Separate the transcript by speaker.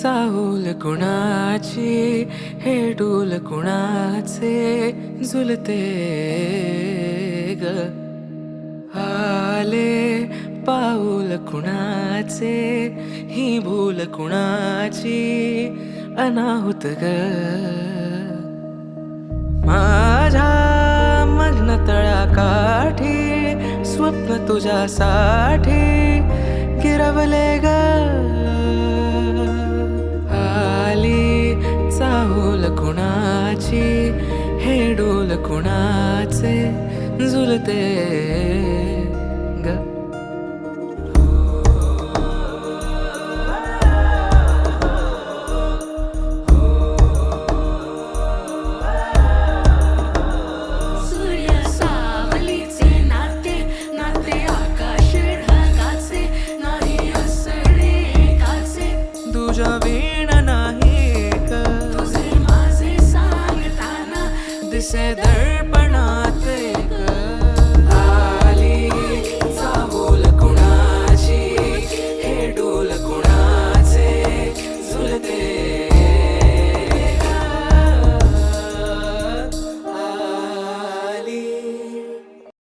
Speaker 1: चाहूल कुणाची हे डोल कुणाचे झुलते ग आले पाऊल कुणाचे ही भूल कुणाची अनाहुत ग माझ्या मग्न तळाकाठी स्वप्न तुझ्यासाठी गिरवले ग आली चाहूल कुणाची हे डोल कुणाचे झुलते ग
Speaker 2: सूर्य सावलीचे नाते नाते आकाश ढगाचे नाही असणे एकाचे
Speaker 1: तुझ्या वीण नाही ग
Speaker 2: तुझे माझे सांगताना
Speaker 1: दिसे दर्पण